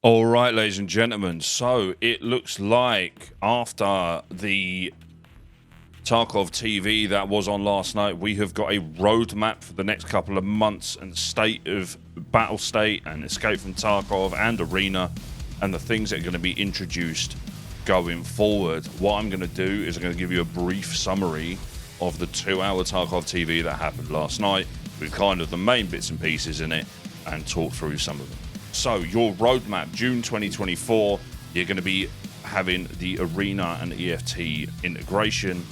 All right, ladies and gentlemen, so it looks like after the Tarkov TV that was on last night, we have got a roadmap for the next couple of months and state of battle state and escape from Tarkov and arena and the things that are going to be introduced going forward. What I'm going to do is I'm going to give you a brief summary of the 2-hour Tarkov TV that happened last night with kind of the main bits and pieces in it and talk through some of them. So your roadmap, June 2024, you're going to be having the arena and EFT integration.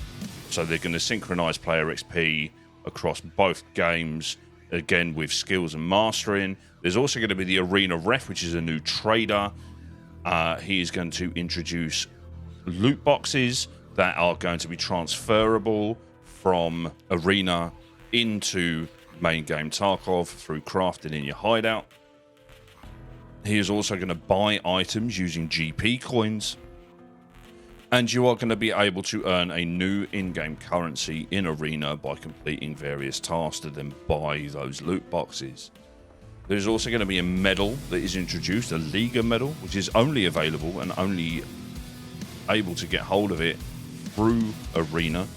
So they're going to synchronize player XP across both games, again with skills and mastering. There's also going to be the arena ref, which is a new trader. He is going to introduce loot boxes that are going to be transferable from arena into main game Tarkov through crafting in your hideout. He is also going to buy items using GP coins, and you are going to be able to earn a new in-game currency in arena by completing various tasks to then buy those loot boxes. There's also going to be a medal that is introduced, a Liga medal, which is only available and only able to get hold of it through arena,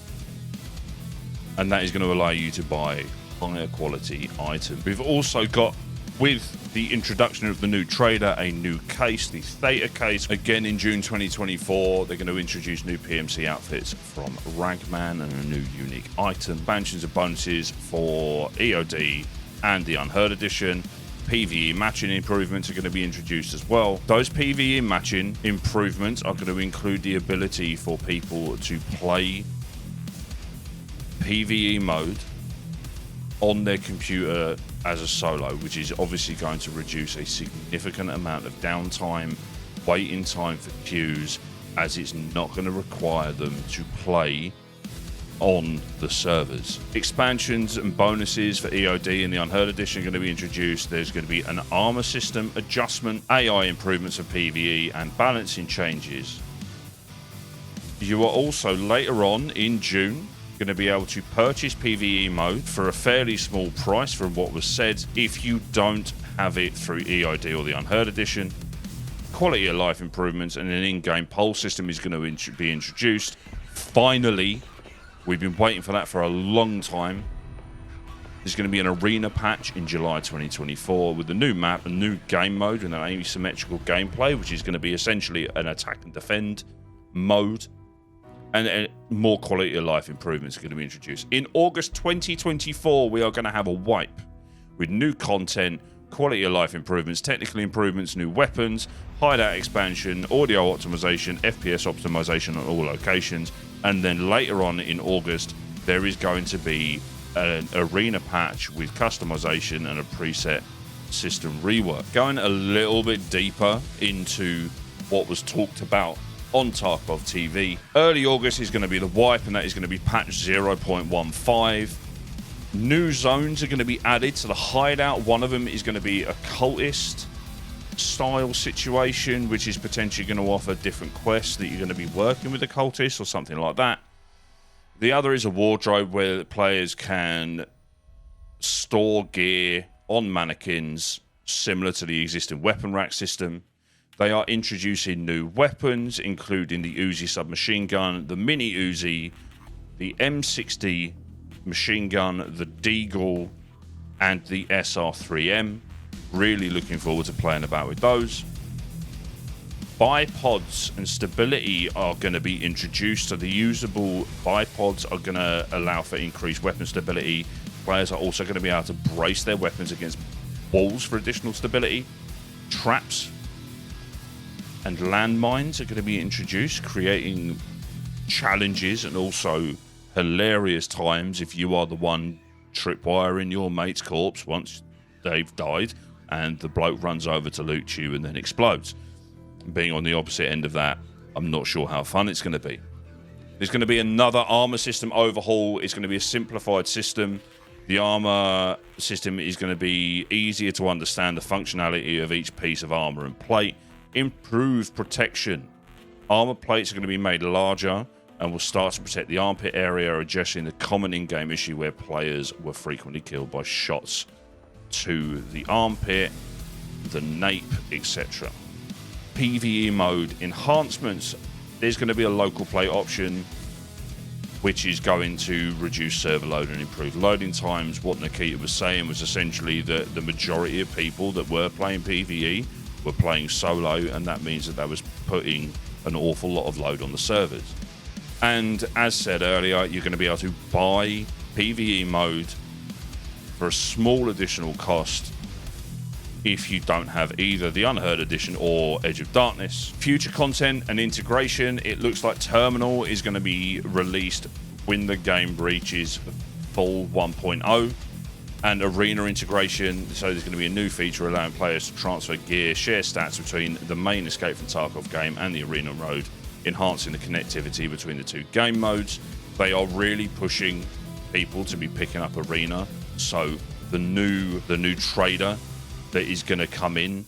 and that is going to allow you to buy higher quality items. We've also got, with the introduction of the new trader, a new case, the Theta case. Again, in June 2024, they're going to introduce new PMC outfits from Ragman and a new unique item. Expansions and bonuses for EOD and the Unheard Edition. PvE matching improvements are going to be introduced as well. Those PvE matching improvements are going to include the ability for people to play PvE mode on their computer as a solo, which is obviously going to reduce a significant amount of downtime, waiting time for queues, as it's not going to require them to play on the servers. Expansions and bonuses for EOD and the Unheard Edition are going to be introduced. There's going to be an armor system adjustment, AI improvements for PvE, and balancing changes. You are also later on in June going to be able to purchase PvE mode for a fairly small price from what was said if you don't have it through EOD or the Unheard Edition. Quality of life improvements and an in-game poll system is going to be introduced. Finally, we've been waiting for that for a long time. There's going to be an arena patch in July 2024 with a new map, a new game mode and an asymmetrical gameplay, which is going to be essentially an attack and defend mode. And more quality of life improvements are going to be introduced. In August 2024, we are going to have a wipe with new content, quality of life improvements, technical improvements, new weapons, hideout expansion, audio optimization, FPS optimization on all locations. And then later on in August, there is going to be an arena patch with customization and a preset system rework. Going a little bit deeper into what was talked about on Tarkov TV. Early August is going to be the wipe, and that is going to be patch 0.15. New zones are going to be added to the hideout. One of them is going to be a cultist style situation, which is potentially going to offer different quests that you're going to be working with the cultists or something like that. The other is a wardrobe where players can store gear on mannequins similar to the existing weapon rack system. They are introducing new weapons, including the Uzi submachine gun, the mini Uzi, the M60 machine gun, the Deagle, and the SR3M. Really looking forward to playing about with those. Bipods and stability are going to be introduced. So the usable bipods are going to allow for increased weapon stability. Players are also going to be able to brace their weapons against walls for additional stability. Traps and landmines are going to be introduced, creating challenges and also hilarious times if you are the one tripwiring your mate's corpse once they've died and the bloke runs over to loot you and then explodes. Being on the opposite end of that, I'm not sure how fun it's going to be. There's going to be another armor system overhaul. It's going to be a simplified system. The armor system is going to be easier to understand the functionality of each piece of armor and plate. Improved protection. Armor plates are going to be made larger and will start to protect the armpit area, addressing the common in-game issue where players were frequently killed by shots to the armpit, the nape, etc. PvE mode enhancements. There's going to be a local play option, which is going to reduce server load and improve loading times. What Nikita was saying was essentially that the majority of people that were playing PvE were playing solo, and that means that was putting an awful lot of load on the servers. And as said earlier, you're going to be able to buy PvE mode for a small additional cost if you don't have either the Unheard Edition or Edge of Darkness. Future content and integration, it looks like Terminal is going to be released when the game reaches full 1.0, and Arena integration, so there's going to be a new feature allowing players to transfer gear, share stats between the main Escape from Tarkov game and the Arena mode, enhancing the connectivity between the two game modes. They are really pushing people to be picking up Arena, so the new trader that is going to come in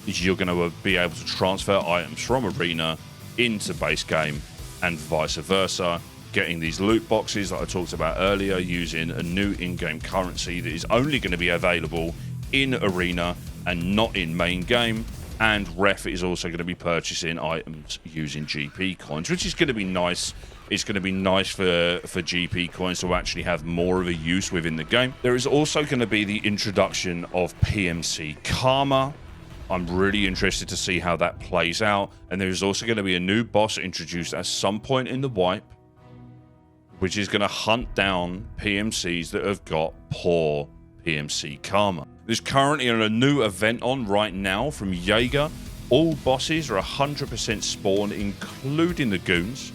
is you're going to be able to transfer items from Arena into base game and vice versa, getting these loot boxes that I talked about earlier using a new in-game currency that is only going to be available in Arena and not in main game. And Ref is also going to be purchasing items using GP coins, which is going to be nice. It's going to be nice for GP coins to actually have more of a use within the game. There is also going to be the introduction of PMC Karma. I'm really interested to see how that plays out. And there is also going to be a new boss introduced at some point in the wipe, which is going to hunt down PMCs that have got poor PMC Karma. There's currently a new event on right now from Jaeger. All bosses are 100% spawn, including the goons,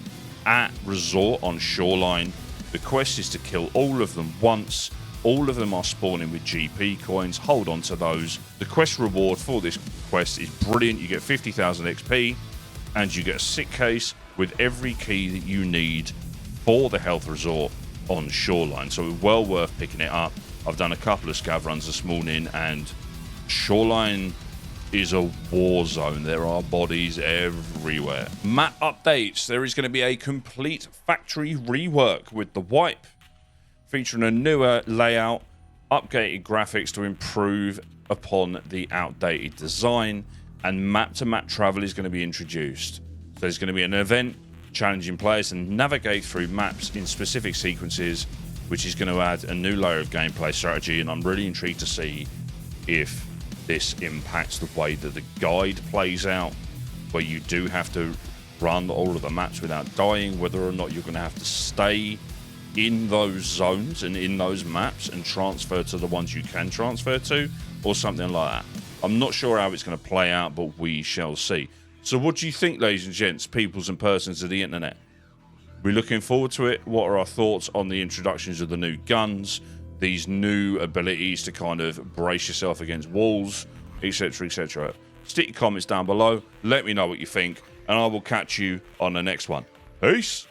at Resort on Shoreline. The quest is to kill all of them once. All of them are spawning with GP coins. Hold on to those. The quest reward for this quest is brilliant. You get 50,000 XP and you get a sick case with every key that you need for the health resort on Shoreline. So it's well worth picking it up. I've done a couple of scav runs this morning, and Shoreline is a war zone. There are bodies everywhere. Map updates. There is going to be a complete factory rework with the wipe, featuring a newer layout, updated graphics to improve upon the outdated design, and map-to-map travel is going to be introduced. So there's going to be an event challenging players to navigate through maps in specific sequences, which is going to add a new layer of gameplay strategy, and I'm really intrigued to see if this impacts the way that the guide plays out, where you do have to run all of the maps without dying, whether or not you're going to have to stay in those zones and in those maps and transfer to the ones you can transfer to, or something like that. I'm not sure how it's going to play out, but we shall see. So what do you think, ladies and gents, peoples and persons of the internet? We're looking forward to it. What are our thoughts on the introductions of the new guns, these new abilities to kind of brace yourself against walls, etc., etc.? Stick your comments down below. Let me know what you think, and I will catch you on the next one. Peace.